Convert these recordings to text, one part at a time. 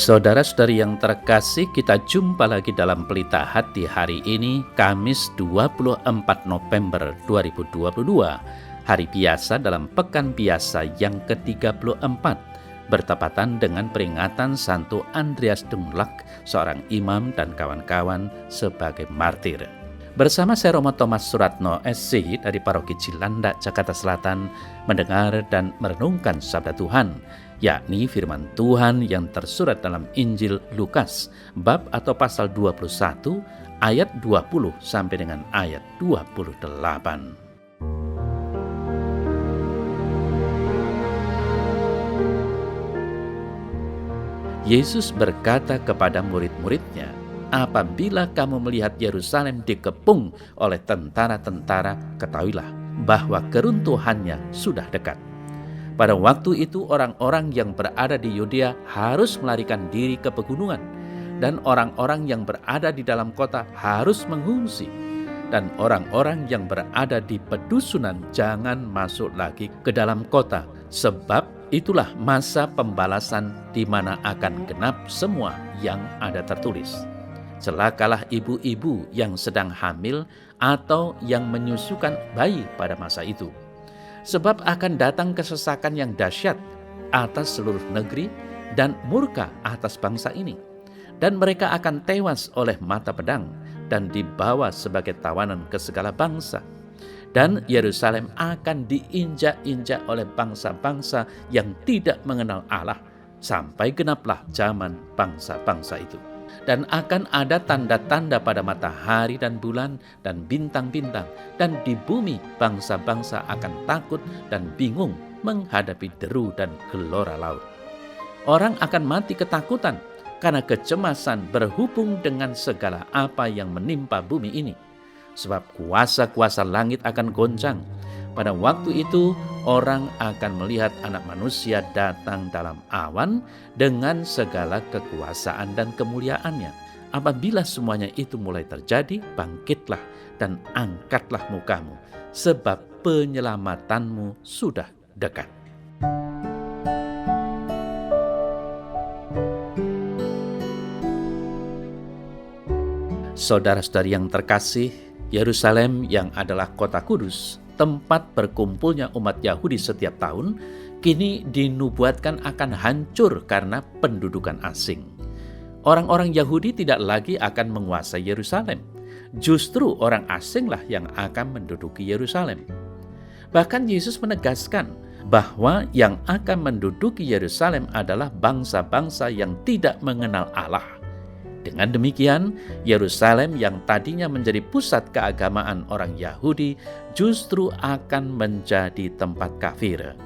Saudara-saudari yang terkasih, kita jumpa lagi dalam Pelita Hati hari ini, Kamis 24 November 2022, hari biasa dalam Pekan Biasa yang ke-34, bertepatan dengan peringatan Santo Andreas Dumlak, seorang imam dan kawan-kawan sebagai martir. Bersama saya Romo Thomas Suratno SC dari Paroki Cilandak, Jakarta Selatan, mendengar dan merenungkan Sabda Tuhan, yakni firman Tuhan yang tersurat dalam Injil Lukas, bab atau pasal 21, ayat 20 sampai dengan ayat 28. Yesus berkata kepada murid-muridnya, "Apabila kamu melihat Yerusalem dikepung oleh tentara-tentara, ketahuilah bahwa keruntuhannya sudah dekat." Pada waktu itu orang-orang yang berada di Yudea harus melarikan diri ke pegunungan, dan orang-orang yang berada di dalam kota harus mengungsi, dan orang-orang yang berada di pedusunan jangan masuk lagi ke dalam kota, sebab itulah masa pembalasan di mana akan genap semua yang ada tertulis. Celakalah ibu-ibu yang sedang hamil atau yang menyusukan bayi pada masa itu. Sebab akan datang kesesakan yang dahsyat atas seluruh negeri dan murka atas bangsa ini. Dan mereka akan tewas oleh mata pedang dan dibawa sebagai tawanan ke segala bangsa. Dan Yerusalem akan diinjak-injak oleh bangsa-bangsa yang tidak mengenal Allah, sampai genaplah zaman bangsa-bangsa itu. Dan akan ada tanda-tanda pada matahari dan bulan dan bintang-bintang, dan di bumi bangsa-bangsa akan takut dan bingung menghadapi deru dan gelora laut. Orang akan mati ketakutan karena kecemasan berhubung dengan segala apa yang menimpa bumi ini. Sebab kuasa-kuasa langit akan goncang. Pada waktu itu orang akan melihat Anak Manusia datang dalam awan dengan segala kekuasaan dan kemuliaannya. Apabila semuanya itu mulai terjadi, bangkitlah dan angkatlah mukamu, sebab penyelamatanmu sudah dekat. Saudara-saudari yang terkasih, Yerusalem yang adalah kota kudus, tempat berkumpulnya umat Yahudi setiap tahun, kini dinubuatkan akan hancur karena pendudukan asing. Orang-orang Yahudi tidak lagi akan menguasai Yerusalem. Justru orang asinglah yang akan menduduki Yerusalem. Bahkan Yesus menegaskan bahwa yang akan menduduki Yerusalem adalah bangsa-bangsa yang tidak mengenal Allah. Dengan demikian, Yerusalem yang tadinya menjadi pusat keagamaan orang Yahudi justru akan menjadi tempat kafir.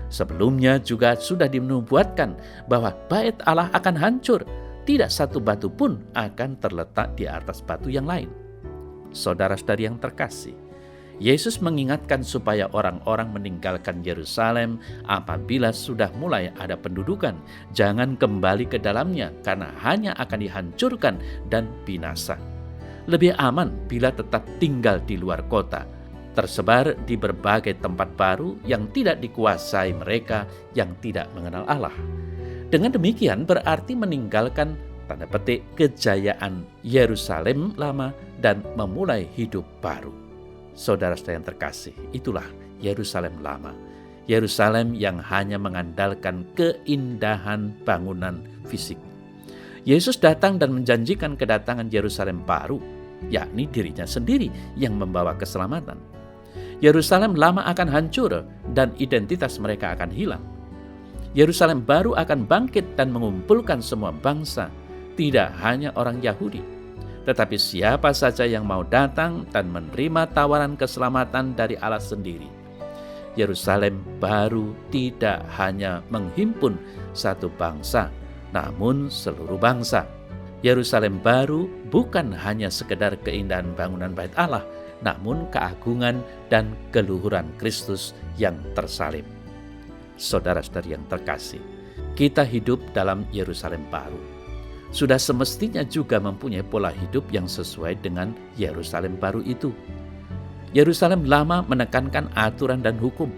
Sebelumnya juga sudah dinubuatkan bahwa bait Allah akan hancur, tidak satu batu pun akan terletak di atas batu yang lain. Saudara-saudari yang terkasih, Yesus mengingatkan supaya orang-orang meninggalkan Yerusalem apabila sudah mulai ada pendudukan. Jangan kembali ke dalamnya karena hanya akan dihancurkan dan binasa. Lebih aman bila tetap tinggal di luar kota, tersebar di berbagai tempat baru yang tidak dikuasai mereka yang tidak mengenal Allah. Dengan demikian berarti meninggalkan tanda petik kejayaan Yerusalem lama dan memulai hidup baru. Saudara-saudara yang terkasih, itulah Yerusalem lama. Yerusalem yang hanya mengandalkan keindahan bangunan fisik. Yesus datang dan menjanjikan kedatangan Yerusalem baru, yakni dirinya sendiri yang membawa keselamatan. Yerusalem lama akan hancur dan identitas mereka akan hilang. Yerusalem baru akan bangkit dan mengumpulkan semua bangsa, tidak hanya orang Yahudi. Tetapi siapa saja yang mau datang dan menerima tawaran keselamatan dari Allah sendiri. Yerusalem baru tidak hanya menghimpun satu bangsa, namun seluruh bangsa. Yerusalem baru bukan hanya sekedar keindahan bangunan bait Allah, namun keagungan dan keluhuran Kristus yang tersalib. Saudara-saudari yang terkasih, kita hidup dalam Yerusalem baru. Sudah semestinya juga mempunyai pola hidup yang sesuai dengan Yerusalem baru itu. Yerusalem lama menekankan aturan dan hukum.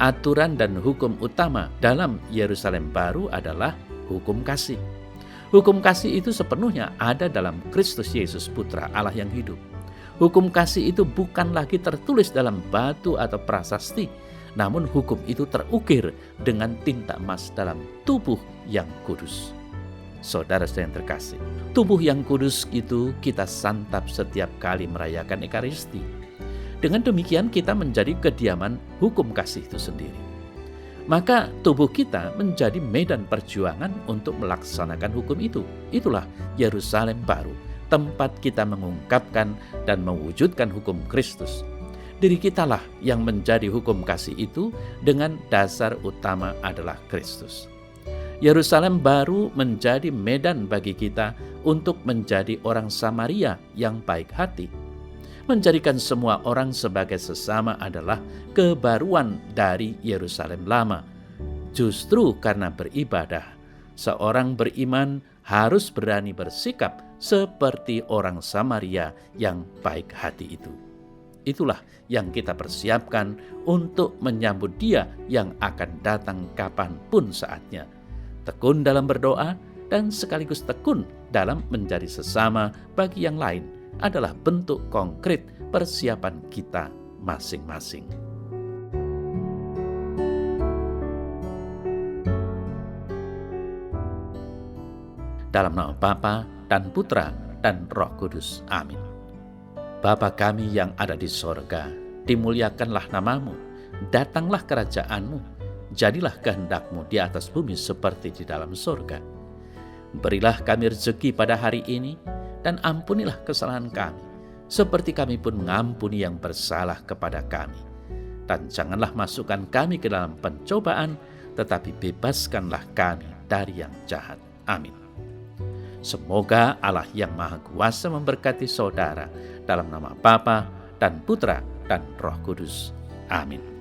Aturan dan hukum utama dalam Yerusalem baru adalah hukum kasih. Hukum kasih itu sepenuhnya ada dalam Kristus Yesus, Putra Allah yang hidup. Hukum kasih itu bukan lagi tertulis dalam batu atau prasasti, namun hukum itu terukir dengan tinta emas dalam tubuh yang kudus. Saudara yang terkasih, tubuh yang kudus itu kita santap setiap kali merayakan Ekaristi. Dengan demikian kita menjadi kediaman hukum kasih itu sendiri. Maka tubuh kita menjadi medan perjuangan untuk melaksanakan hukum itu. Itulah Yerusalem baru, tempat kita mengungkapkan dan mewujudkan hukum Kristus. Diri kitalah yang menjadi hukum kasih itu dengan dasar utama adalah Kristus. Yerusalem baru menjadi medan bagi kita untuk menjadi orang Samaria yang baik hati. Menjadikan semua orang sebagai sesama adalah kebaruan dari Yerusalem lama. Justru karena beribadah, seorang beriman harus berani bersikap seperti orang Samaria yang baik hati itu. Itulah yang kita persiapkan untuk menyambut Dia yang akan datang kapanpun saatnya. Tekun dalam berdoa dan sekaligus tekun dalam menjadi sesama bagi yang lain adalah bentuk konkret persiapan kita masing-masing. Dalam nama Bapa dan Putra dan Roh Kudus. Amin. Bapa kami yang ada di sorga, dimuliakanlah namamu, datanglah kerajaanmu, jadilah kehendak-mu di atas bumi seperti di dalam sorga. Berilah kami rezeki pada hari ini, dan ampunilah kesalahan kami, seperti kami pun mengampuni yang bersalah kepada kami. Dan janganlah masukkan kami ke dalam pencobaan, tetapi bebaskanlah kami dari yang jahat. Amin. Semoga Allah yang Maha Kuasa memberkati saudara dalam nama Bapa dan Putra dan Roh Kudus. Amin.